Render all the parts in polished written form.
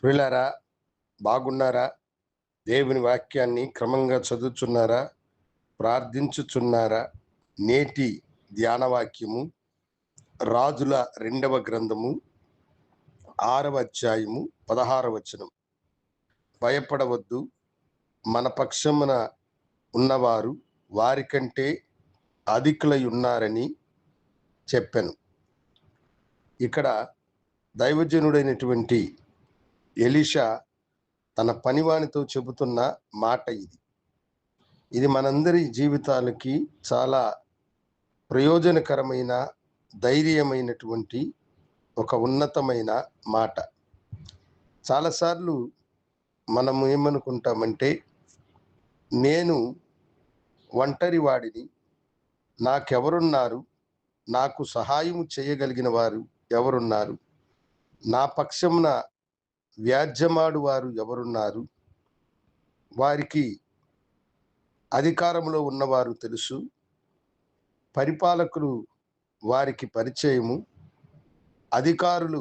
ప్రియులారా, బాగున్నారా? దేవుని వాక్యాన్ని క్రమంగా చదువుచున్నారా? ప్రార్థించుచున్నారా? నేటి ధ్యాన వాక్యము రాజుల 2వ గ్రంథము 6వ అధ్యాయము 16వ వచనం. భయపడవద్దు, మన పక్షమున ఉన్నవారు వారికంటే అధికులై ఉన్నారని చెప్పెను. ఇక్కడ దైవజనుడైనటువంటి ఎలీషా తన పనివానితో చెబుతున్న మాట ఇది మనందరి జీవితాలకి చాలా ప్రయోజనకరమైన, ధైర్యమైనటువంటి ఒక ఉన్నతమైన మాట. చాలాసార్లు మనం ఏమనుకుంటామంటే, నేను ఒంటరి వాడిని, నాకెవరున్నారు, నాకు సహాయం చేయగలిగిన వారు ఎవరున్నారు, నా పక్షమున వ్యాజ్యమాడు వారు ఎవరున్నారు, వారికి అధికారంలో ఉన్నవారు తెలుసు, పరిపాలకులు వారికి పరిచయము, అధికారులు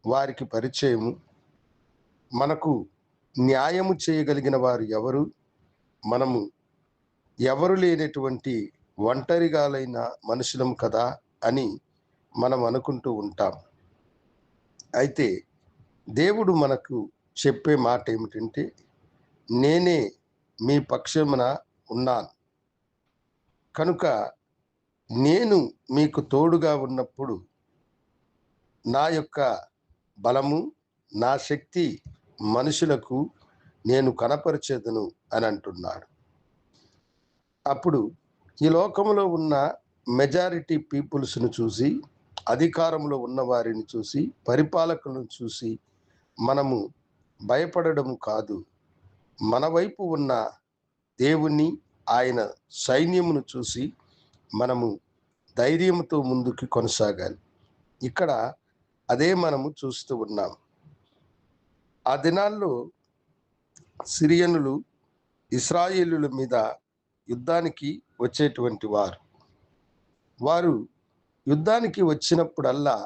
వారికి పరిచయము, మనకు న్యాయము చేయగలిగిన వారు ఎవరు, మనము ఎవరు లేనటువంటి ఒంటరిగాలైన మనుషులం కదా అని మనం అనుకుంటూ ఉంటాం. అయితే దేవుడు మనకు చెప్పే మాట ఏమిటంటే, నేనే మీ పక్షమున ఉన్నాను కనుక నేను మీకు తోడుగా ఉన్నప్పుడు నా యొక్క బలము, నా శక్తి మనుషులకు నేను కనపరిచేదను అని అంటున్నాడు. అప్పుడు ఈ లోకంలో ఉన్న మెజారిటీ పీపుల్స్ను చూసి, అధికారంలో ఉన్న వారిని చూసి, పరిపాలకులను చూసి మనము భయపడడం కాదు, మన వైపు ఉన్న దేవుణ్ణి, ఆయన సైన్యమును చూసి మనము ధైర్యంతో ముందుకు కొనసాగాలి. ఇక్కడ అదే మనము చూస్తూ ఉన్నాం. ఆ దినాల్లో సిరియనులు ఇశ్రాయేలుల మీద యుద్ధానికి వచ్చేటువంటి వారు యుద్ధానికి వచ్చినప్పుడల్లా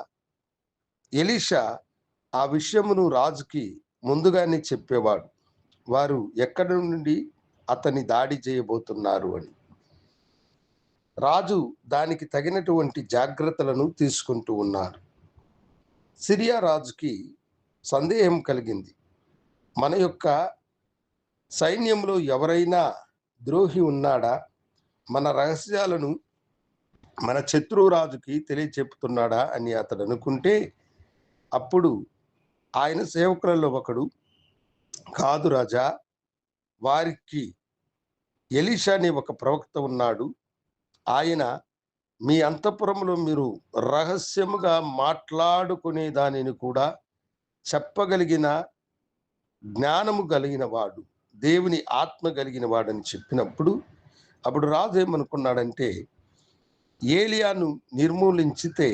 ఎలీషా ఆ విషయమును రాజుకి ముందుగానే చెప్పేవాడు, వారు ఎక్కడి నుండి అతని దాడి చేయబోతున్నారు అని. రాజు దానికి తగినటువంటి జాగ్రత్తలను తీసుకుంటూ ఉన్నారు. సిరియా రాజుకి సందేహం కలిగింది, మన యొక్క సైన్యంలో ఎవరైనా ద్రోహి ఉన్నాడా, మన రహస్యాలను మన శత్రువు రాజుకి తెలియచెప్తున్నాడా అని అతడు అనుకుంటే, అప్పుడు ఆయన సేవకులలో ఒకడు, కాదు రాజా, వారికి ఎలీషా అనే ఒక ప్రవక్త ఉన్నాడు, ఆయన మీ అంతఃపురంలో మీరు రహస్యముగా మాట్లాడుకునే దానిని కూడా చెప్పగలిగిన జ్ఞానము కలిగిన వాడు, దేవుని ఆత్మ కలిగిన వాడని చెప్పినప్పుడు, అప్పుడు రాజు ఏమనుకున్నాడంటే, ఏలియాను నిర్మూలించితే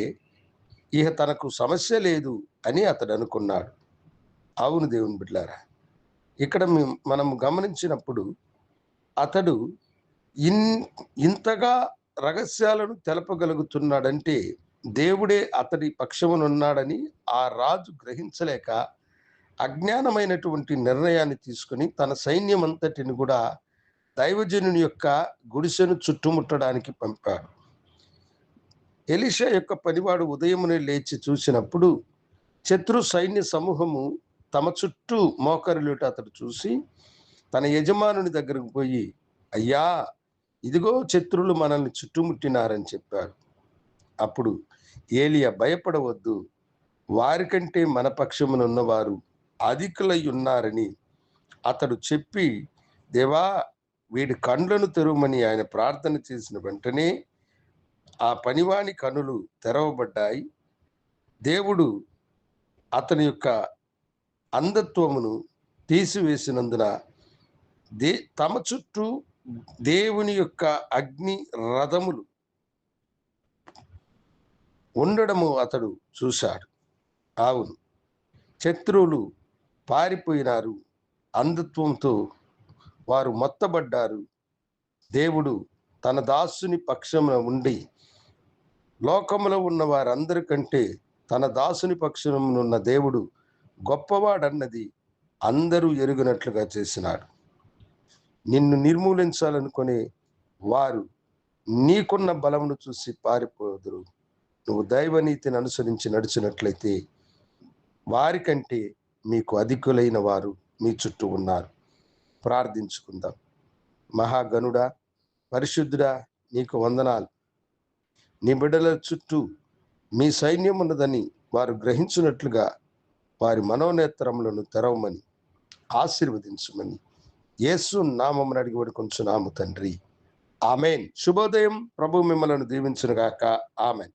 ఇక తనకు సమస్య లేదు అని అతడు అనుకున్నాడు. అవును దేవుని బిడ్డలారా, ఇక్కడ మనం గమనించినప్పుడు అతడు ఇంతగా రహస్యాలను తెలపగలుగుతున్నాడంటే దేవుడే అతడి పక్షమునున్నాడని ఆ రాజు గ్రహించలేక అజ్ఞానమైనటువంటి నిర్ణయాన్ని తీసుకుని తన సైన్యం అంతటిని కూడా దైవజనుని యొక్క గుడిసెను చుట్టుముట్టడానికి పంపాడు. ఎలీషా యొక్క పనివాడు ఉదయమునే లేచి చూసినప్పుడు శత్రు సైన్య సమూహము తమ చుట్టూ మోకరిల్లుట అతడు చూసి తన యజమానుని దగ్గరకు పోయి, అయ్యా, ఇదిగో శత్రువులు మనల్ని చుట్టుముట్టినారని చెప్పాడు. అప్పుడు ఏలియా, భయపడవద్దు, వారికంటే మన పక్షమున ఉన్నవారు అధికులై ఉన్నారని అతడు చెప్పి, దేవా, వీడి కండ్లను తెరవమని ఆయన ప్రార్థన చేసిన వెంటనే ఆ పనివాని కనులు తెరవబడ్డాయి. దేవుడు అతని యొక్క అంధత్వమును తీసివేసినందున తమ చుట్టూ దేవుని యొక్క అగ్ని రథములు ఉండడము అతడు చూశాడు. అవును, శత్రువులు పారిపోయినారు, అంధత్వంతో వారు మొత్తబడ్డారు. దేవుడు తన దాసుని పక్షమున ఉండి లోకములో ఉన్న వారందరికంటే తన దాసుని పక్షమునున్న దేవుడు గొప్పవాడన్నది అందరూ ఎరుగినట్లుగా చేసినాడు. నిన్ను నిర్మూలించాలనుకునే వారు నీకున్న బలమును చూసి పారిపోదురు. నువ్వు దైవనీతిని అనుసరించి నడిచినట్లయితే వారికంటే మీకు అధికులైన వారు మీ చుట్టూ ఉన్నారు. ప్రార్థించుకుందాం. మహాగణుడా, పరిశుద్ధుడా, నీకు వందనాలు. నీ బిడ్డల చుట్టూ మీ సైన్యం ఉన్నదని వారు గ్రహించినట్లుగా వారి మనోనేత్రములను తెరవమని ఆశీర్వదించమని యేసు నామమున అడిగి వేడుకొంచున్నాము తండ్రి. ఆమెన్. శుభోదయం. ప్రభు మిమ్మలను దీవించును గాక. ఆమెన్.